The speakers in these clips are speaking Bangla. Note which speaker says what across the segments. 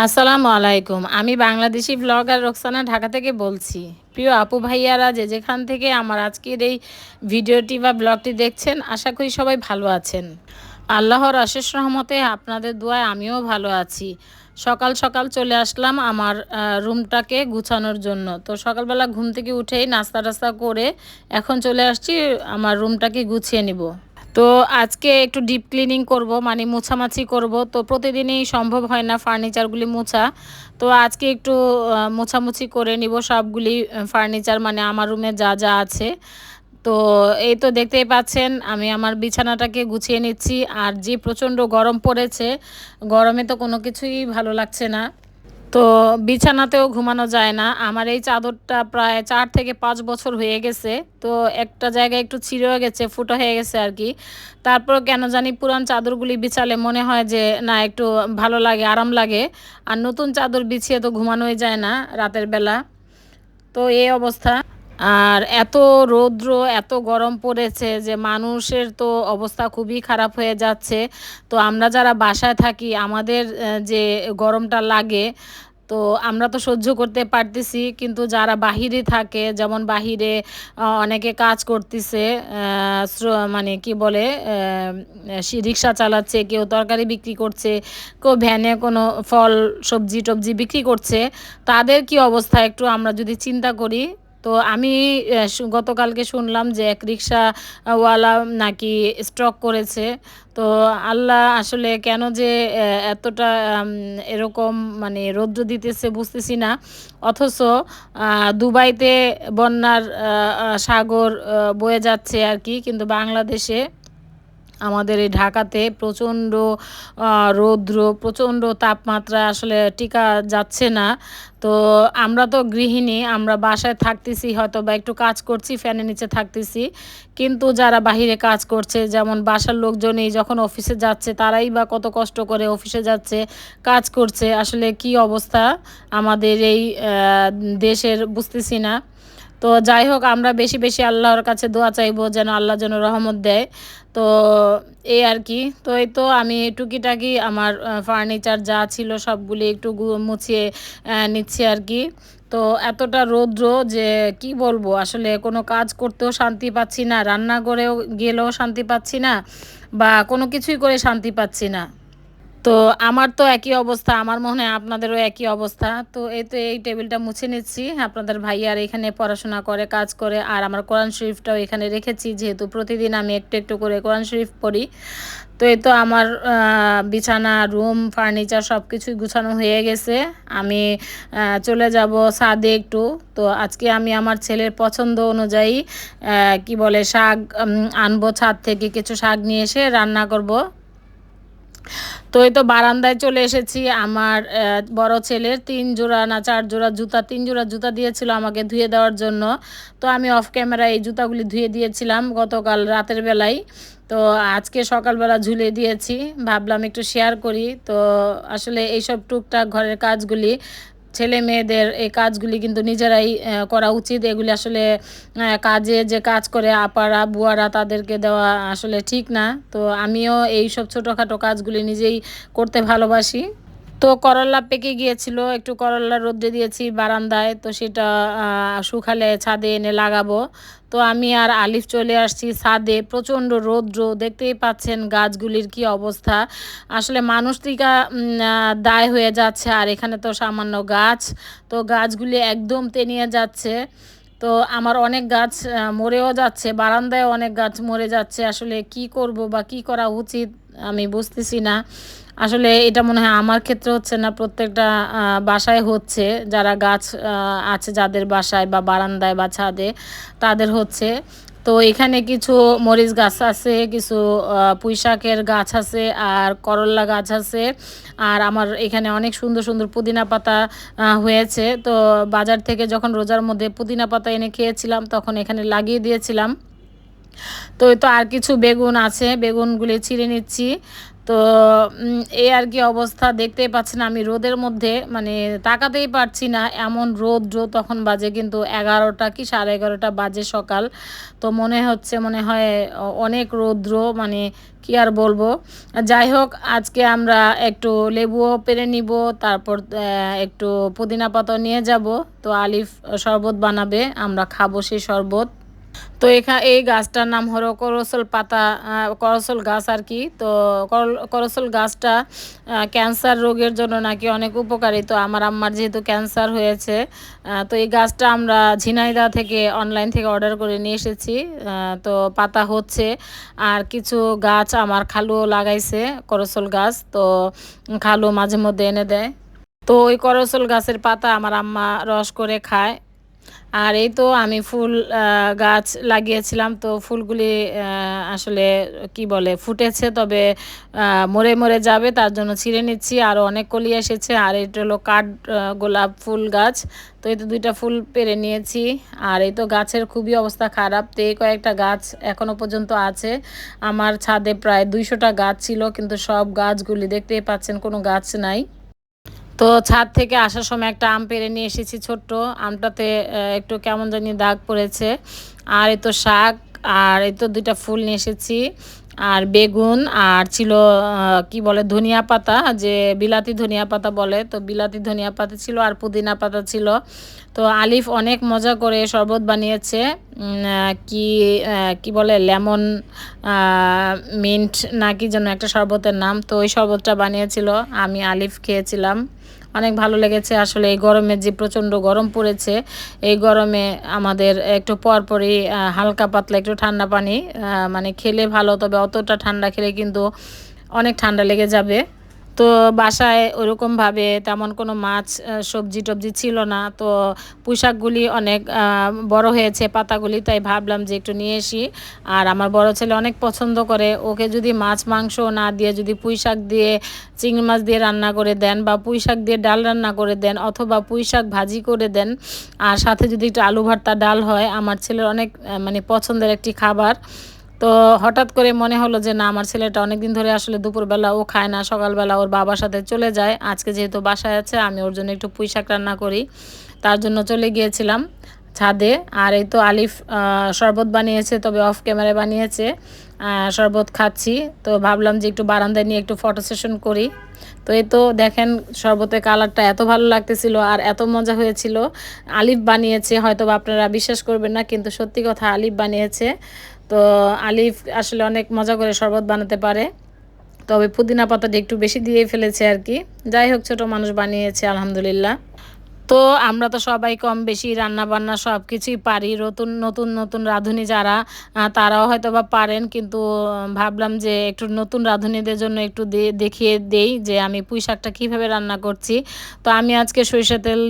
Speaker 1: আসসালামু আলাইকুম। আমি বাংলাদেশি ব্লগার রোকসানা ঢাকা থেকে বলছি। প্রিয় আপু ভাইয়ারা যে যেখান থেকে আমার আজকের এই ভিডিওটি বা ব্লগটি দেখছেন, আশা করি সবাই ভালো আছেন। আল্লাহর অশেষ রহমতে আপনাদের দোয়ায় আমিও ভালো আছি। সকাল সকাল চলে আসলাম আমার রুমটাকে গুছানোর জন্য। তো সকালবেলা ঘুম থেকে উঠেই নাস্তা-টাস্তা করে এখন চলে আসছি আমার রুমটাকে গুছিয়ে নিব। তো আজকে একটু ডিপ ক্লিনিং করব, মানে মোছামাছি করব। তো প্রতিদিনই সম্ভব হয় না ফার্নিচারগুলি মোছা। তো আজকে একটু মোছামুছি করে নিব সবগুলি ফার্নিচার, মানে আমার রুমে যা যা আছে। তো এই তো দেখতেই পাচ্ছেন আমি আমার বিছানাটাকে গুছিয়ে নিচ্ছি। আর যে প্রচণ্ড গরম পড়েছে, গরমে তো কোনো কিছুই ভালো লাগছে না। তো বিছানাতেও ঘুমানো যায় না। আমার এই চাদরটা প্রায় ৪ থেকে ৫ বছর হয়ে গেছে। তো একটা জায়গায় একটু ছিঁড়েও গেছে, ফুটো হয়ে গেছে আরকি। তারপর কেন জানি পুরান চাদরগুলি বিছালে মনে হয় যে না, একটু ভালো লাগে, আরাম লাগে। আর নতুন চাদর বিছিয়ে তো ঘুমানোই যায় না রাতের বেলা। তো এই অবস্থা। আর এত রৌদ্র, এত গরম পড়েছে যে মানুষের তো অবস্থা খুবই খারাপ হয়ে যাচ্ছে। তো আমরা যারা বাসায় থাকি আমাদের যে গরমটা লাগে, তো আমরা তো সহ্য করতে পারতেছি। কিন্তু যারা বাহিরে থাকে, যেমন বাহিরে অনেকে কাজ করতেছে, মানে কি বলে, রিক্সা চালাচ্ছে, কেউ তরকারি বিক্রি করছে, কেউ ভ্যানে কোনো ফল সবজি টবজি বিক্রি করছে। তাদের কি অবস্থা একটু আমরা যদি চিন্তা করি। তো আমি গতকালকে শুনলাম যে এক রিক্সাওয়ালা নাকি স্ট্রোক করেছে। তো আল্লাহ আসলে কেন যে এতটা এরকম মানে রৌদ্র দিতেছে বুঝতেছি না। অথচ দুবাইতে বন্যার সাগর বয়ে যাচ্ছে আর কি, কিন্তু বাংলাদেশে আমাদের এই ঢাকাতে প্রচণ্ড রৌদ্র, প্রচণ্ড তাপমাত্রা, আসলে টিকা যাচ্ছে না। তো আমরা তো গৃহিণী, আমরা বাসায় থাকতেছি, হয়তো বা একটু কাজ করছি, ফ্যানের নিচে থাকতেছি। কিন্তু যারা বাহিরে কাজ করছে, যেমন বাসার লোকজনই যখন অফিসে যাচ্ছে, তারাই বা কত কষ্ট করে অফিসে যাচ্ছে, কাজ করছে। আসলে কি অবস্থা আমাদের এই দেশের বুঝতেছি না। তো যাই হোক, আমরা বেশি বেশি আল্লাহর কাছে দোয়া চাইবো যেন আল্লাহ যেন রহমত দেয়। তো এই আর কি। তো এই তো আমি টুকিটাকি আমার ফার্নিচার যা ছিল সবগুলি একটু মুছিয়ে নিচ্ছি আর কি। তো এতটা রৌদ্র যে কি বলবো, আসলে কোনো কাজ করতেও শান্তি পাচ্ছি না, রান্নাঘরেও গেলেও শান্তি পাচ্ছি না, বা কোনো কিছুই করে শান্তি পাচ্ছি না। তো আমার তো একই অবস্থা, আমার মনে হয় আপনাদেরও একই অবস্থা। তো এই তো এই টেবিলটা মুছে নিচ্ছি। আপনাদের ভাইয়ার এখানে পড়াশোনা করে, কাজ করে, আর আমার কোরআন শরীফটাও এখানে রেখেছি, যেহেতু প্রতিদিন আমি একটু একটু করে কোরআন শরীফ পড়ি। তো এই তো আমার বিছানা, রুম, ফার্নিচার সব কিছুই গুছানো হয়ে গেছে। আমি চলে যাব ছাদে একটু। তো আজকে আমি আমার ছেলের পছন্দ অনুযায়ী কি বলে শাক আনবো, ছাদ থেকে কিছু শাক নিয়ে এসে রান্না করব। তো এই তো বারান্দায় চলে এসেছি। আমার বড় ছেলের ৩ জোড়া না ৪ জোড়া জুতা, ৩ জোড়া জুতা দিয়েছিল আমাকে ধুয়ে দেওয়ার জন্য। তো আমি অফ ক্যামেরায় এই জুতাগুলি ধুয়ে দিয়েছিলাম গতকাল রাতের বেলায়। তো আজকে সকালবেলা ঝুলিয়ে দিয়েছি। ভাবলাম একটু শেয়ার করি। তো আসলে এইসব টুকটাক ঘরের কাজগুলি, ছেলে মেয়েদের এই কাজগুলি কিন্তু নিজেরাই করা উচিত। এগুলি আসলে কাজে যে কাজ করে আপারা বুয়ারা, তাদেরকে দেওয়া আসলে ঠিক না। তো আমিও এইসব ছোটোখাটো কাজগুলি নিজেই করতে ভালোবাসি। তো করল্লা পেকে গিয়েছিল, একটু করল্লা রোদ্রে দিয়েছি বারান্দায়। তো সেটা শুকালে ছাদে এনে লাগাবো। তো আমি আর আলিফ চলে আসছি ছাদে। প্রচণ্ড রৌদ্র, দেখতেই পাচ্ছেন গাছগুলির কি অবস্থা। আসলে মানুষ থেকে দায় হয়ে যাচ্ছে, আর এখানে তো সামান্য গাছ। তো গাছগুলি একদম তেনিয়ে যাচ্ছে। তো আমার অনেক গাছ মরেও যাচ্ছে, বারান্দায় অনেক গাছ মরে যাচ্ছে। আসলে কি করব বা কি করা উচিত আমি বুঝতেছি না। আসলে এটা মনে হয় আমার ক্ষেত্রে হচ্ছে না, প্রত্যেকটা বাসায় হচ্ছে, যারা গাছ আছে যাদের বাসায় বা বারান্দায় বা ছাদে, তাদের হচ্ছে। তো এখানে কিছু মরিচ গাছ আছে, কিছু পুঁইশাকের গাছ আছে, আর করল্লা গাছ আছে। আর আমার এখানে অনেক সুন্দর সুন্দর পুদিনা পাতা হয়েছে। তো বাজার থেকে যখন রোজার মধ্যে পুদিনা পাতা এনে খেয়েছিলাম, তখন এখানে লাগিয়ে দিয়েছিলাম। তো এই তো আর কিছু বেগুন আছে, বেগুনগুলি ছিঁড়ে নিচ্ছি। তো এই আর কি অবস্থা, দেখতেই পাচ্ছেন আমি রোদের মধ্যে মানে তাকাতেই পারছি না, এমন রৌদ্র। তখন বাজে কিন্তু 11টা কি 11:30 বাজে সকাল। তো মনে হয় অনেক রৌদ্র, মানে কি আর বলবো। যাই হোক, আজকে আমরা একটু লেবুও পেরে নিব, তারপর একটু পুদিনা পাতা নিয়ে যাব। তো আলিফ শরবত বানাবে, আমরা খাবো সেই শরবত। তো এই গাছটার নাম হলো করসল পাতা, করসল গাছ আর কি। তো করসল গাছটা ক্যান্সার রোগের জন্য নাকি অনেক উপকারী। তো আমার আম্মার যেহেতু ক্যান্সার হয়েছে, তো এই গাছটা আমরা ঝিনাইদহ থেকে অনলাইন থেকে অর্ডার করে নিয়ে এসেছি। তো পাতা হচ্ছে, আর কিছু গাছ আমার খালুও লাগাইছে করসল গাছ। তো খালু মাঝে মধ্যে এনে দেয়। তো ওই করসল গাছের পাতা আমার আম্মা রস করে খায়। আর এই তো আমি ফুল গাছ লাগিয়েছিলাম, তো ফুলগুলি আসলে কি বলে ফুটেছে, তবে মরে মরে যাবে, তার জন্য ছিঁড়ে নিচ্ছি। আরও অনেক কলি এসেছে। আর এটা হলো কাঠ গোলাপ ফুল গাছ। তো এই তো 2টা ফুল পেরে নিয়েছি। আর এই তো গাছের খুবই অবস্থা খারাপ। তো এই কয়েকটা গাছ এখনও পর্যন্ত আছে। আমার ছাদে প্রায় 200টা গাছ ছিল, কিন্তু সব গাছগুলি দেখতেই পাচ্ছেন কোনো গাছ নাই। তো ছাদ থেকে আসার সময় একটা আম পেড়ে নিয়ে এসেছি ছোট্ট। আমটাতে একটু কেমন জানি দাগ পড়েছে। আর এই তো শাক, আর এই তো 2টা ফুল নিয়ে এসেছি, আর বেগুন, আর ছিল কি বলে ধনিয়া পাতা, যে বিলাতি ধনিয়া পাতা বলে, তো বিলাতি ধনিয়া পাতা ছিল, আর পুদিনা পাতা ছিল। তো আলিফ অনেক মজা করে শরবত বানিয়েছে, কি কি বলে লেমন মিন্ট না কি যেন একটা শরবতের নাম। তো ওই শরবতটা বানিয়েছিল, আমি আলিফ খেয়েছিলাম, অনেক ভালো লেগেছে। আসলে এই গরমে যে প্রচণ্ড গরম পড়েছে, এই গরমে আমাদের একটু পরপরই হালকা পাতলা একটু ঠান্ডা পানি মানে খেলে ভালো, তবে অতটা ঠান্ডা খেলে কিন্তু অনেক ঠান্ডা লেগে যাবে। তো বাসায় ওরকমভাবে তেমন কোনো মাছ সবজি টবজি ছিল না। তো পুঁইশাকগুলি অনেক বড় হয়েছে পাতাগুলি, তাই ভাবলাম যে একটু নিয়ে আসি। আর আমার বড় ছেলে অনেক পছন্দ করে, ওকে যদি মাছ মাংস না দিয়ে যদি পুঁইশাক দিয়ে চিংড়ি মাছ দিয়ে রান্না করে দেন, বা পুঁইশাক দিয়ে ডাল রান্না করে দেন, অথবা পুঁইশাক ভাজি করে দেন, আর সাথে যদি একটু আলু ভর্তা ডাল হয়, আমার ছেলের অনেক মানে পছন্দের একটি খাবার। তো হঠাৎ করে মনে হলো যে না, আমার ছেলেটা অনেক দিন ধরে আসলে দুপুরবেলা ও খায় না, সকালবেলা ওর বাবার সাথে চলে যায়। আজকে যেহেতু বাসায় আছে, আমি ওর জন্য একটু পুঁইশাক রান্না করি, তার জন্য চলে গিয়েছিলাম ছাদে। আর এই তো আলিফ শরবত বানিয়েছে, তবে অফ ক্যামেরায় বানিয়েছে, শরবত খাচ্ছি। তো ভাবলাম যে একটু বারান্দায় নিয়ে একটু ফটো সেশন করি। তো এই তো দেখেন শরবতের কালারটা এত ভালো লাগতেছিল, আর এত মজা হয়েছিল। আলিফ বানিয়েছে, হয়তো আপনারা বিশ্বাস করবেন না, কিন্তু সত্যি কথা আলিফ বানিয়েছে। তো আলিফ আসলে অনেক মজা করে শরবত বানাতে পারে, তবে পুদিনা পাতাটা একটু বেশি দিয়ে ফেলেছে আর কি। যাই হোক, ছোট মানুষ বানিয়েছে, আলহামদুলিল্লাহ। তো আমরা তো সবাই কম বেশি রান্না বান্না সব কিছুই পারি। নতুন নতুন নতুন রাঁধুনি যারা তারাও হয়তো বা পারেন, কিন্তু ভাবলাম যে একটু নতুন রাঁধুনিদের জন্য একটু দেখিয়ে দেই যে আমি পুঁই শাকটা কীভাবে রান্না করছি। তো আমি আজকে সরিষা তেল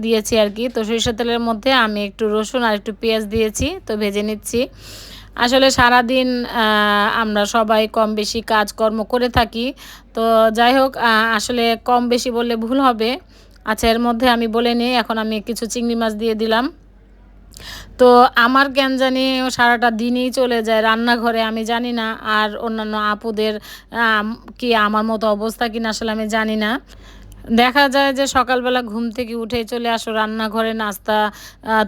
Speaker 1: দিয়েছি আর কি। তো সরিষা তেলের মধ্যে আমি একটু রসুন আর একটু পেঁয়াজ দিয়েছি, তো ভেজে নিচ্ছি। আসলে সারাদিন আমরা সবাই কম বেশি কাজকর্ম করে থাকি। তো যাই হোক, আসলে কম বেশি বললে ভুল হবে। আচ্ছা, এর মধ্যে আমি বলে নিই, এখন আমি কিছু চিংড়ি মাছ দিয়ে দিলাম। তো আমার কেন জানি সারাটা দিনই চলে যায় রান্নাঘরে, আমি জানি না। আর অন্যান্য আপুদের কি আমার মতো অবস্থা কিনা আসলে আমি জানি না। দেখা যায় যে সকালবেলা ঘুম থেকে উঠেই চলে আসো রান্নাঘরে, নাস্তা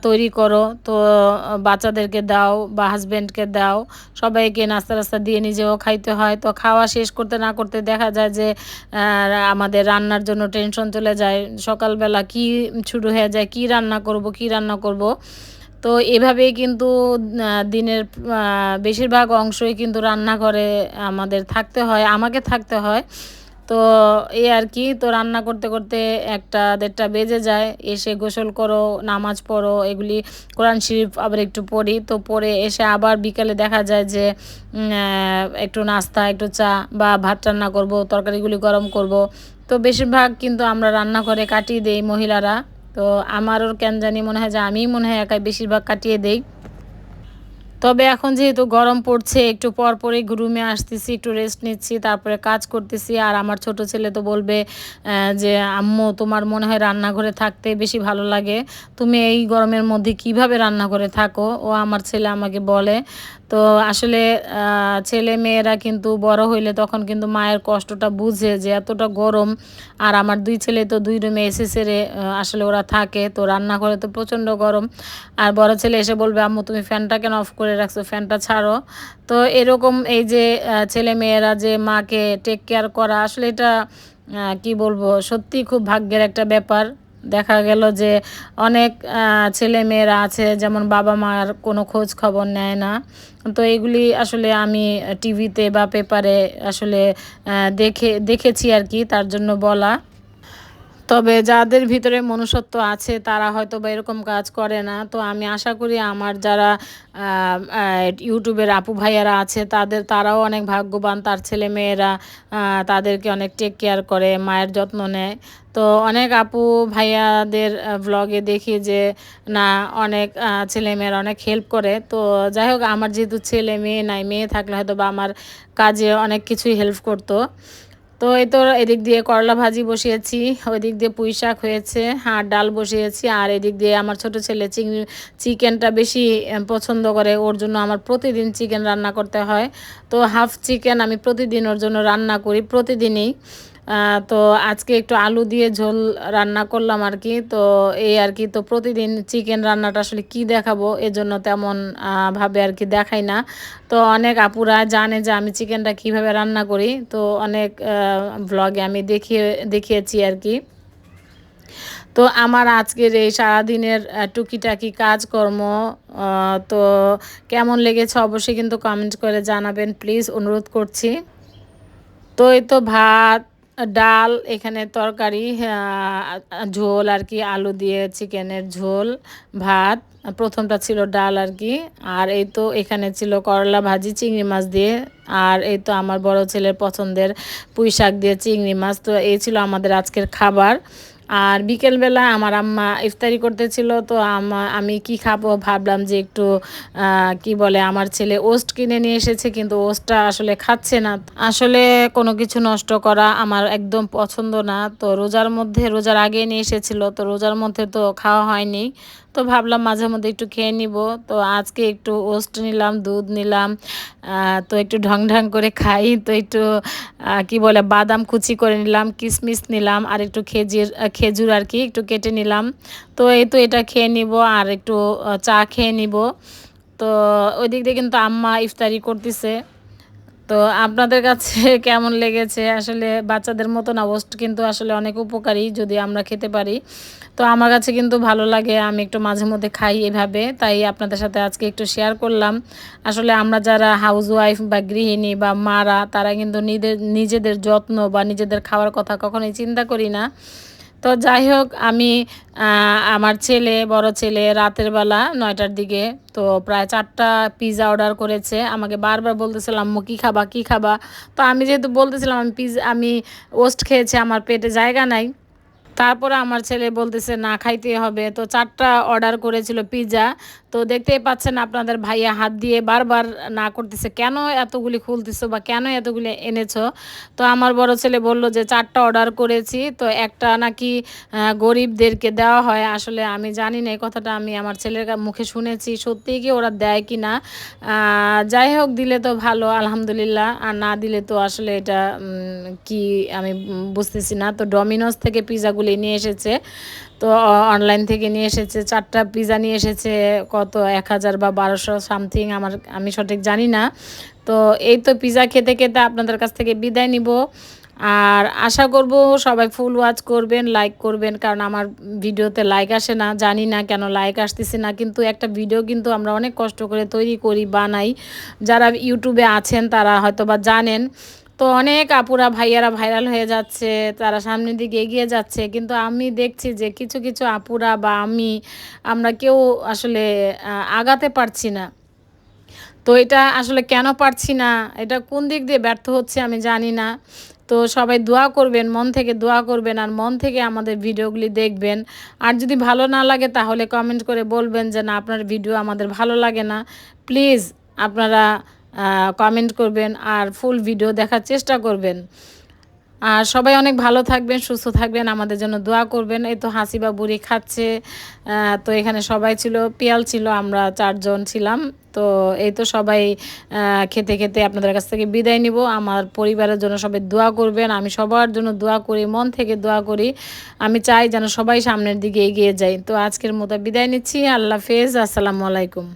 Speaker 1: তৈরি করো। তো বাচ্চাদেরকে দাও বা হাজব্যান্ডকে দাও, সবাইকে নাস্তা টাস্তা দিয়ে নিজেও খাইতে হয়। তো খাওয়া শেষ করতে না করতে দেখা যায় যে আমাদের রান্নার জন্য টেনশন চলে যায়। সকালবেলা কি শুরু হয়ে যায়, কি রান্না করব। তো এভাবেই কিন্তু দিনের বেশিরভাগ অংশই কিন্তু রান্নাঘরে আমাদের থাকতে হয়, আমাকে থাকতে হয়। তো এই আর কি। তো রান্না করতে করতে 1টা 1:30 বেজে যায়। এসে গোসল করো, নামাজ পড়ো, এগুলি কোরআন শরীফ আবার একটু পড়ি। তো পড়ে এসে আবার বিকালে দেখা যায় যে একটু নাস্তা, একটু চা বা ভাত রান্না করব, তরকারিগুলি গরম করব। তো বেশিরভাগ কিন্তু আমরা রান্নাঘরে কাটিয়ে দেই মহিলারা। তো আমারও কেন জানি মনে হয় যে আমিই মনে হয় একাই বেশিরভাগ কাটিয়ে দেই। তবে এখন যেহেতু গরম পড়ছে, একটু পর পরই রুমে আসতেছি, একটু রেস্ট নিচ্ছি, তারপরে কাজ করতেছি। আর আমার ছোট ছেলে তো বলবে যে আম্মু তোমার মনে হয় রান্নাঘরে থাকতে বেশি ভালো লাগে, তুমি এই গরমের মধ্যে কিভাবে রান্নাঘরে থাকো, ও আমার ছেলে আমাকে বলে। তো তো আসলে ছেলে মেয়েরা কিন্তু বড় হইলে তখন কিন্তু মায়ের কষ্টটা বুঝে যে এতটা গরম। আর আমার 2 ছেলে তো 2 রুমে এসি ছেড়ে আসলে ওরা থাকে, তো রান্নাঘরে তো প্রচণ্ড গরম। আর বড় ছেলে এসে বলবে, আম্মু তুমি ফ্যানটা কেন অফ করে রাখছো, ফ্যানটা ছাড়ো। তো এরকম এই যে ছেলে মেয়েরা যে মাকে টেক কেয়ার করা, আসলে এটা কি বলবো, সত্যি খুব ভাগ্যের একটা ব্যাপার। দেখা গেল যে অনেক ছেলে মেয়েরা আছে যেমন বাবা মার কোনো খোঁজ খবর নেয় না। তো এগুলি আসলে আমি টিভিতে বা পেপারে আসলে দেখেছি আর কি, তার জন্য বলা। তবে যাদের ভিতরে মনুষ্যত্ব আছে তারা হয়তো বা এরকম কাজ করে না। তো আমি আশা করি আমার যারা ইউটিউবের আপু ভাইয়ারা আছে তারাও অনেক ভাগ্যবান, তার ছেলে মেয়েরা তাদেরকে অনেক টেক কেয়ার করে, মায়ের যত্ন নেয়। তো অনেক আপু ভাইয়াদের ভ্লগে দেখি যে না, অনেক ছেলেমেয়েরা অনেক হেল্প করে। তো যাই হোক, আমার যেহেতু ছেলে মেয়ে নাই, মেয়ে থাকলে হয়তো বা আমার কাজে অনেক কিছুই হেল্প করতো। তো এই তো এদিক দিয়ে করলা ভাজি বসিয়েছি, ওই দিক দিয়ে পুঁই শাক হয়েছে, আর ডাল বসিয়েছি। আর এদিক দিয়ে আমার ছোট ছেলে চিকেনটা বেশি পছন্দ করে, ওর জন্য আমার প্রতিদিন চিকেন রান্না করতে হয়। তো হাফ চিকেন আমি প্রতিদিন ওর জন্য রান্না করি, প্রতিদিনই। তো আজকে একটু আলু দিয়ে ঝোল রান্না করলাম আর কি। তো এই আর কি, তো প্রতিদিন চিকেন রান্নাটা আসলে কি দেখাবো, এজন্য তেমন ভাবে আর কি দেখাই না। তো অনেক আপুরা জানে যে আমি চিকেনটা কিভাবে রান্না করি, তো অনেক ভ্লগে আমি দেখিয়েছি আর কি। তো আমার আজকের এই সারাদিনের টুকিটাকি কাজকর্ম তো কেমন লেগেছে অবশ্যই কিন্তু কমেন্ট করে জানাবেন, প্লিজ অনুরোধ করছি। তো এই তো ভাত, ডাল, এখানে তরকারি, ঝোল আর কি, আলু দিয়ে চিকেনের ঝোল, ভাত, প্রথমটা ছিল ডাল আর কি। আর এই তো এখানে ছিল করলা ভাজি চিংড়ি মাছ দিয়ে। আর এই তো আমার বড় ছেলের পছন্দের পুঁই শাক দিয়ে চিংড়ি মাছ। তো এই ছিল আমাদের আজকের খাবার। আর বিকেলবেলা আমার আম্মা ইফতারি করতেছিল, তো আমি কি খাবো ভাবলাম যে একটু কি বলে, আমার ছেলে ওস্ট কিনে নিয়ে এসেছে, কিন্তু ওস্টটা আসলে খাচ্ছে না। আসলে কোনো কিছু নষ্ট করা আমার একদম পছন্দ না। তো রোজার আগে নিয়ে এসেছিল, তো রোজার মধ্যে তো খাওয়া হয়নি। তো ভাবলাম মাঝে মধ্যে একটু খেয়ে নিব। তো আজকে একটু ওস্ট নিলাম, দুধ নিলাম, তো একটু ঢং ঢং করে খাই। তো একটু কি বলে, বাদাম কুচি করে নিলাম, কিশমিশ নিলাম, আর একটু খেজুর আর কি একটু কেটে নিলাম। তো এই তো এটা খেয়ে নিব, আর একটু চা খেয়ে নিব। তো ওই দিক দিয়ে কিন্তু আম্মা ইফতারি করতেছে। তো আপনাদের কাছে কেমন লেগেছে? আসলে বাচ্চাদের মতো না, ওস্ট কিন্তু আসলে অনেক উপকারী যদি আমরা খেতে পারি। তো আমার কাছে কিন্তু ভালো লাগে, আমি একটু মাঝে মধ্যে খাই এভাবে, তাই আপনাদের সাথে আজকে একটু শেয়ার করলাম। আসলে আমরা যারা হাউসওয়াইফ বা গৃহিণী বা মারা, তারা কিন্তু নিজেদের যত্ন বা নিজেদের খাওয়ার কথা কখনোই চিন্তা করি না। তো যাই হোক, আমি আমার বড় ছেলে রাতের বেলা 9টার দিকে তো প্রায় 4টা পিৎজা অর্ডার করেছে। আমাকে বারবার বলতেছিলাম, আম্মু কী খাবা কী খাবা। তো আমি যেহেতু বলতেছিলাম আমি ওস্ট খেয়েছি, আমার পেটে জায়গা নাই। তারপরে আমার ছেলে বলতেছে না, খাইতেই হবে। তো 4টা অর্ডার করেছিল পিৎজা। তো দেখতেই পাচ্ছেন আপনাদের ভাইয়া হাত দিয়ে বারবার না করতেছে, কেন এতগুলি খুলতেছো বা কেন এতগুলি এনেছো। তো আমার বড় ছেলে বলল যে 4টা অর্ডার করেছি, তো একটা নাকি গরিবদেরকে দেওয়া হয়। আসলে আমি জানি না, এই কথাটা আমি আমার ছেলের মুখে শুনেছি, সত্যিই কি ওরা দেয় কি না। যাই হোক, দিলে তো ভালো, আলহামদুলিল্লাহ। আর না দিলে তো আসলে এটা কি আমি বুঝতেছি না। তো ডমিনোস থেকে পিৎজাগুলি নিয়ে এসেছে, তো অনলাইন থেকে নিয়ে এসেছে। 4টা পিৎজা নিয়ে এসেছে, কত 1000 বা 1200 সামথিং, আমি সঠিক জানি না। তো এই তো পিৎজা খেতে খেতে আপনাদের কাছ থেকে বিদায় নিব। আর আশা করব সবাই ফুল ওয়াচ করবেন, লাইক করবেন, কারণ আমার ভিডিওতে লাইক আসে না, জানি না কেন লাইক আসতেছে না। কিন্তু একটা ভিডিও কিন্তু আমরা অনেক কষ্ট করে তৈরি করি, বানাই। যারা ইউটিউবে আছেন তারা হয়তো বা জানেন। তো অনেক আপুরা ভাইয়ারা ভাইরাল হয়ে যাচ্ছে, তারা সামনের দিকে এগিয়ে যাচ্ছে, কিন্তু আমি দেখছি যে কিছু কিছু আপুরা বা আমরা কেউ আসলে আগাতে পারছি না। তো এটা আসলে কেন পারছি না, এটা কোন দিক দিয়ে ব্যর্থ হচ্ছে আমি জানি না। তো সবাই দোয়া করবেন, মন থেকে দোয়া করবেন, আর মন থেকে আমাদের ভিডিওগুলি দেখবেন। আর যদি ভালো না লাগে তাহলে কমেন্ট করে বলবেন যে না, আপনার ভিডিও আমাদের ভালো লাগে না। প্লিজ আপনারা কমেন্ট করবেন আর ফুল ভিডিও দেখার চেষ্টা করবেন। আর সবাই অনেক ভালো থাকবেন, সুস্থ থাকবেন, আমাদের জন্য দোয়া করবেন। এই তো হাসিবা বুড়ি খাচ্ছে। তো এখানে সবাই ছিল, পিয়াল ছিল, আমরা 4 জন ছিলাম। তো এই তো সবাই খেতে খেতে আপনাদের কাছ থেকে বিদায় নিব। আমার পরিবারের জন্য সবাই দোয়া করবেন, আমি সবার জন্য দোয়া করি, মন থেকে দোয়া করি। আমি চাই যেন সবাই সামনের দিকে এগিয়ে যায়। তো আজকের মতো বিদায় নিচ্ছি। আল্লাহ হাফেজ, আসসালামু আলাইকুম।